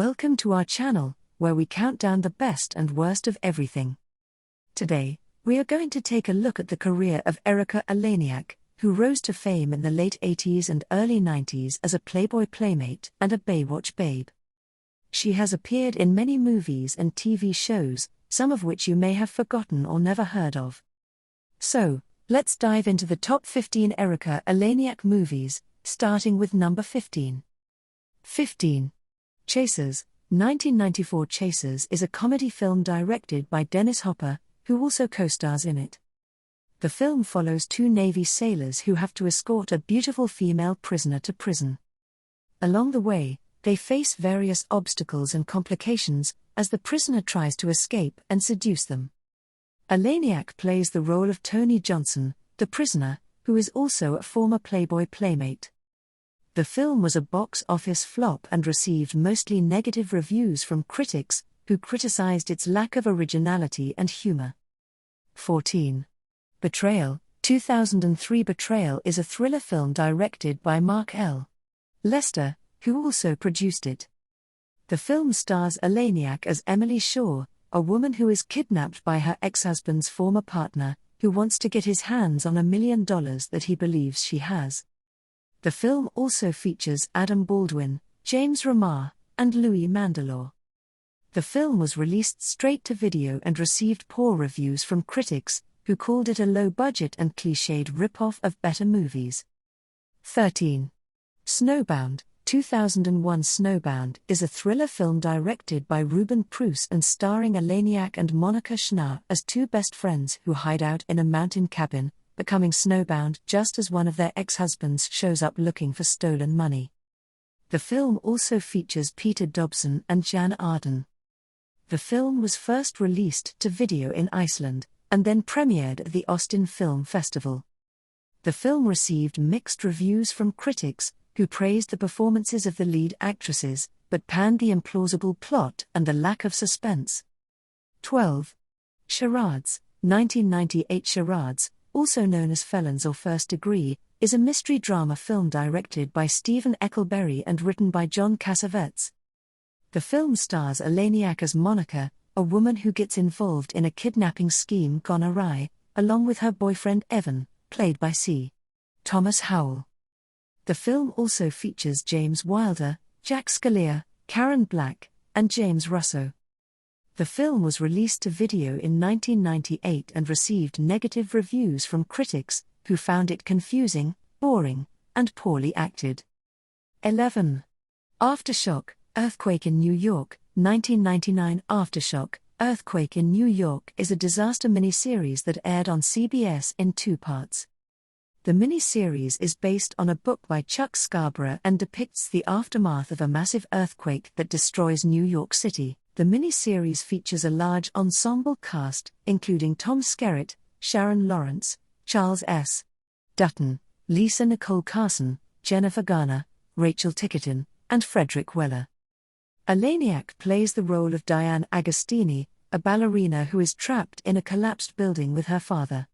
Welcome to our channel, where we count down the best and worst of everything. Today, we are going to take a look at the career of Erika Eleniak, who rose to fame in the late 80s and early 90s as a Playboy Playmate and a Baywatch babe. She has appeared in many movies and TV shows, some of which you may have forgotten or never heard of. So, let's dive into the top 15 Erika Eleniak movies, starting with number 15. 15. Chasers. 1994 Chasers is a comedy film directed by Dennis Hopper, who also co-stars in it. The film follows two Navy sailors who have to escort a beautiful female prisoner to prison. Along the way, they face various obstacles and complications as the prisoner tries to escape and seduce them. Eleniak plays the role of Tony Johnson, the prisoner, who is also a former Playboy Playmate. The film was a box office flop and received mostly negative reviews from critics, who criticized its lack of originality and humor. 14. Betrayal. 2003 Betrayal is a thriller film directed by Mark L. Lester, who also produced it. The film stars Eleniak as Emily Shaw, a woman who is kidnapped by her ex-husband's former partner, who wants to get his hands on $1 million that he believes she has. The film also features Adam Baldwin, James Remar, and Louis Mandylor. The film was released straight to video and received poor reviews from critics, who called it a low-budget and cliched rip-off of better movies. 13. Snowbound. 2001 Snowbound is a thriller film directed by Ruben Pruce and starring Eleniak and Monica Schnarr as two best friends who hide out in a mountain cabin, becoming snowbound just as one of their ex-husbands shows up looking for stolen money. The film also features Peter Dobson and Jan Arden. The film was first released to video in Iceland, and then premiered at the Austin Film Festival. The film received mixed reviews from critics, who praised the performances of the lead actresses, but panned the implausible plot and the lack of suspense. 12. Charades. 1998 Charades, also known as Felons or First Degree, is a mystery drama film directed by Stephen Eckelberry and written by John Cassavetes. The film stars Eleniak as Monica, a woman who gets involved in a kidnapping scheme gone awry, along with her boyfriend Evan, played by C. Thomas Howell. The film also features James Wilder, Jack Scalia, Karen Black, and James Russo. The film was released to video in 1998 and received negative reviews from critics, who found it confusing, boring, and poorly acted. 11. Aftershock. Earthquake in New York. 1999 Aftershock. Earthquake in New York is a disaster miniseries that aired on CBS in 2 parts. The miniseries is based on a book by Chuck Scarborough and depicts the aftermath of a massive earthquake that destroys New York City. The miniseries features a large ensemble cast, including Tom Skerritt, Sharon Lawrence, Charles S. Dutton, Lisa Nicole Carson, Jennifer Garner, Rachel Tickerton, and Frederick Weller. Eleniak plays the role of Diane Agostini, a ballerina who is trapped in a collapsed building with her father.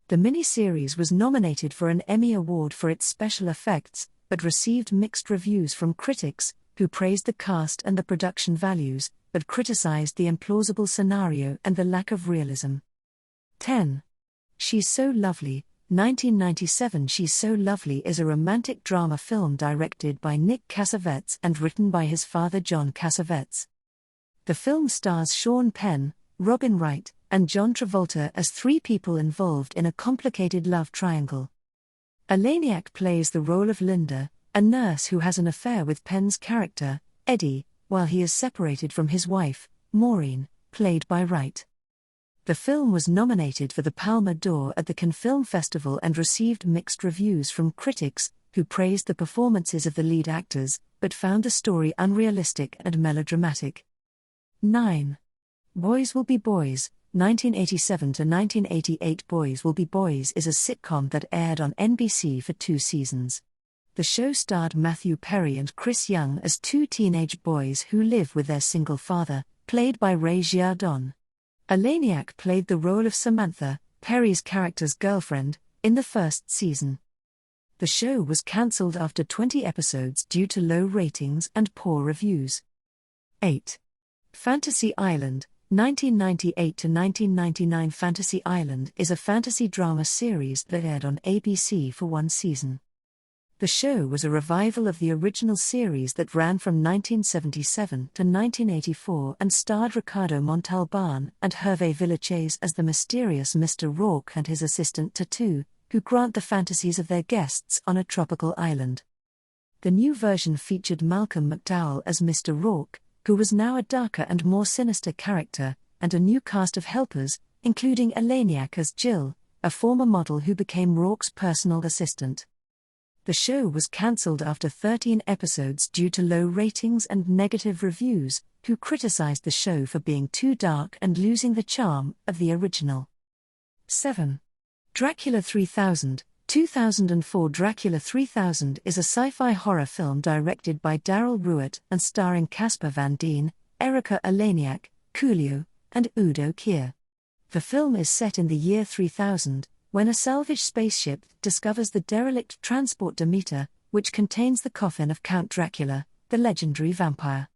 The miniseries was nominated for an Emmy Award for its special effects, but received mixed reviews from critics, who praised the cast and the production values, but criticized the implausible scenario and the lack of realism. 10. She's So Lovely. 1997 She's So Lovely is a romantic drama film directed by Nick Cassavetes and written by his father John Cassavetes. The film stars Sean Penn, Robin Wright, and John Travolta as 3 people involved in a complicated love triangle. Eleniak plays the role of Linda, a nurse who has an affair with Penn's character, Eddie, while he is separated from his wife, Maureen, played by Wright. The film was nominated for the Palme d'Or at the Cannes Film Festival and received mixed reviews from critics, who praised the performances of the lead actors, but found the story unrealistic and melodramatic. 9. Boys Will Be Boys. 1987 to 1988 Boys Will Be Boys is a sitcom that aired on NBC for 2 seasons. The show starred Matthew Perry and Chris Young as 2 teenage boys who live with their single father, played by Ray Giardon. Eleniak played the role of Samantha, Perry's character's girlfriend, in the first season. The show was cancelled after 20 episodes due to low ratings and poor reviews. 8. Fantasy Island, 1998 to 1999. Fantasy Island is a fantasy drama series that aired on ABC for one season. The show was a revival of the original series that ran from 1977 to 1984 and starred Ricardo Montalban and Hervé Villechaize as the mysterious Mr. Rourke and his assistant Tattoo, who grant the fantasies of their guests on a tropical island. The new version featured Malcolm McDowell as Mr. Rourke, who was now a darker and more sinister character, and a new cast of helpers, including Eleniak as Jill, a former model who became Rourke's personal assistant. The show was cancelled after 13 episodes due to low ratings and negative reviews, who criticized the show for being too dark and losing the charm of the original. 7. Dracula 3000, 2004. Dracula 3000 is a sci-fi horror film directed by Daryl Ruett and starring Casper Van Dien, Erika Eleniak, Coolio, and Udo Kier. The film is set in the year 3000, when a salvaged spaceship discovers the derelict transport Demeter, which contains the coffin of Count Dracula, the legendary vampire.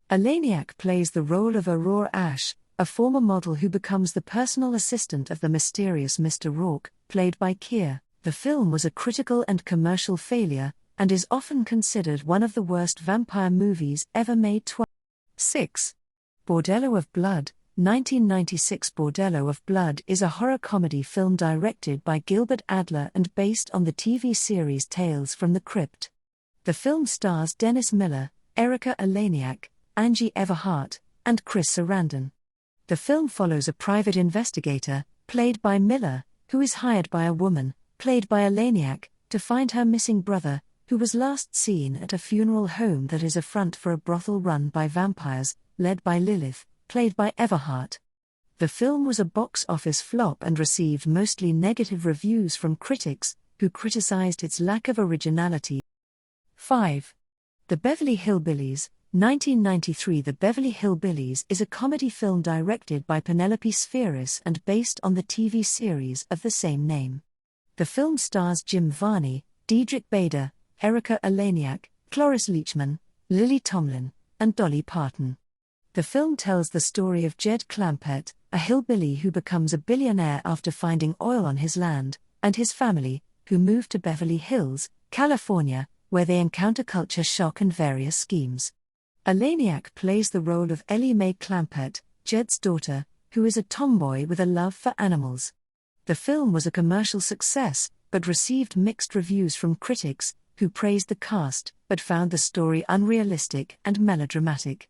Eleniak plays the role of Aurora Ashe, a former model who becomes the personal assistant of the mysterious Mr. Rourke, played by Kier. The film was a critical and commercial failure, and is often considered one of the worst vampire movies ever made. 6. Bordello of Blood, 1996. Bordello of Blood is a horror comedy film directed by Gilbert Adler and based on the TV series Tales from the Crypt. The film stars Dennis Miller, Erika Eleniak, Angie Everhart, and Chris Sarandon. The film follows a private investigator, played by Miller, who is hired by a woman, played by Eleniak, to find her missing brother, who was last seen at a funeral home that is a front for a brothel run by vampires, led by Lilith, played by Everhart. The film was a box office flop and received mostly negative reviews from critics, who criticized its lack of originality. 5. The Beverly Hillbillies, 1993. The Beverly Hillbillies is a comedy film directed by Penelope Spheris and based on the TV series of the same name. The film stars Jim Varney, Diedrich Bader, Erika Eleniak, Cloris Leachman, Lily Tomlin, and Dolly Parton. The film tells the story of Jed Clampett, a hillbilly who becomes a billionaire after finding oil on his land, and his family, who move to Beverly Hills, California, where they encounter culture shock and various schemes. Eleniak plays the role of Ellie Mae Clampett, Jed's daughter, who is a tomboy with a love for animals. The film was a commercial success, but received mixed reviews from critics, who praised the cast, but found the story unrealistic and melodramatic.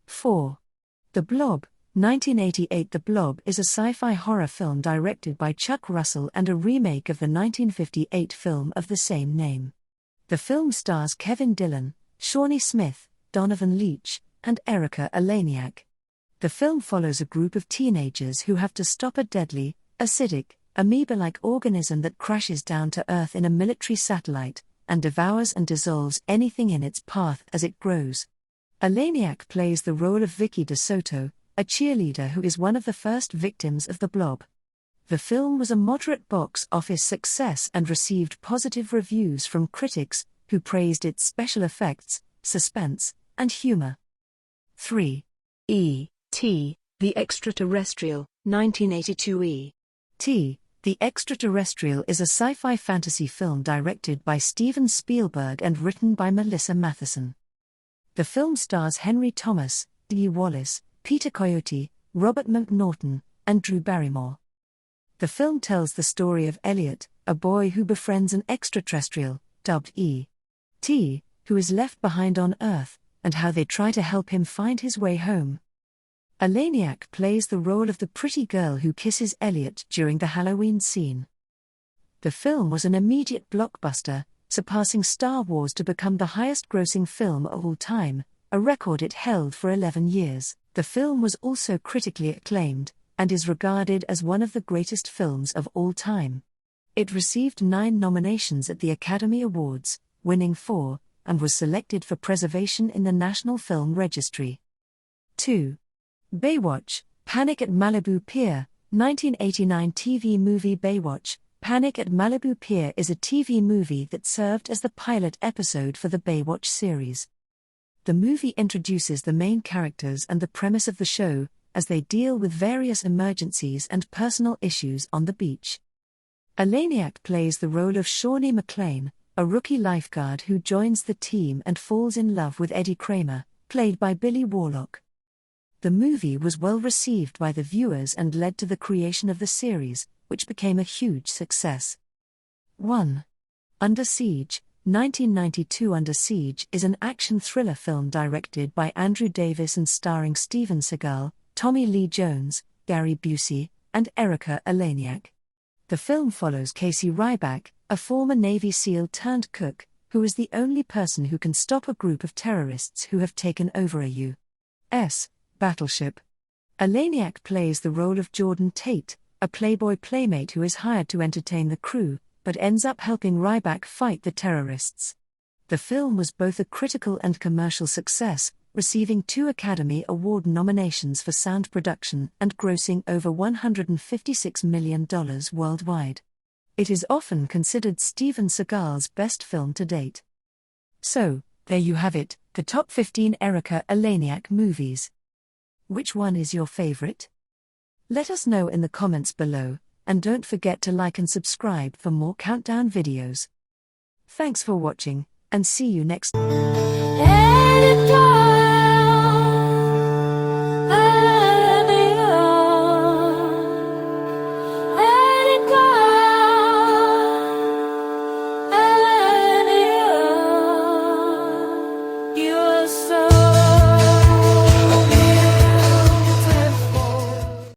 4. The Blob, 1988. The Blob is a sci-fi horror film directed by Chuck Russell and a remake of the 1958 film of the same name. The film stars Kevin Dillon, Shawnee Smith, Donovan Leitch, and Erika Eleniak. The film follows a group of teenagers who have to stop a deadly, acidic, amoeba-like organism that crashes down to Earth in a military satellite, and devours and dissolves anything in its path as it grows. Eleniak plays the role of Vicky DeSoto, a cheerleader who is one of the first victims of the Blob. The film was a moderate box office success and received positive reviews from critics, who praised its special effects, suspense, and humor. 3. E.T. The Extraterrestrial, 1982. E.T. The Extraterrestrial is a sci-fi fantasy film directed by Steven Spielberg and written by Melissa Matheson. The film stars Henry Thomas, Dee Wallace, Peter Coyote, Robert McNaughton, and Drew Barrymore. The film tells the story of Elliot, a boy who befriends an extraterrestrial, dubbed E.T., who is left behind on Earth, and how they try to help him find his way home. Eleniak plays the role of the pretty girl who kisses Elliot during the Halloween scene. The film was an immediate blockbuster, surpassing Star Wars to become the highest-grossing film of all time, a record it held for 11 years. The film was also critically acclaimed, and is regarded as one of the greatest films of all time. It received 9 nominations at the Academy Awards, winning 4, and was selected for preservation in the National Film Registry. 2. Baywatch, Panic at Malibu Pier, 1989 TV movie. Baywatch, Panic at Malibu Pier is a TV movie that served as the pilot episode for the Baywatch series. The movie introduces the main characters and the premise of the show, as they deal with various emergencies and personal issues on the beach. Eleniak plays the role of Shawnee McLean, a rookie lifeguard who joins the team and falls in love with Eddie Kramer, played by Billy Warlock. The movie was well received by the viewers and led to the creation of the series, which became a huge success. 1. Under Siege, 1992. Under Siege is an action thriller film directed by Andrew Davis and starring Steven Seagal, Tommy Lee Jones, Gary Busey, and Erika Eleniak. The film follows Casey Ryback, a former Navy SEAL turned cook, who is the only person who can stop a group of terrorists who have taken over a U.S. battleship. Eleniak plays the role of Jordan Tate, a Playboy Playmate who is hired to entertain the crew, but ends up helping Ryback fight the terrorists. The film was both a critical and commercial success, receiving 2 Academy Award nominations for sound production and grossing over $156 million worldwide. It is often considered Steven Seagal's best film to date. So, there you have it, the top 15 Erika Eleniak movies. Which one is your favorite? Let us know in the comments below, and don't forget to like and subscribe for more countdown videos. Thanks for watching, and see you next time.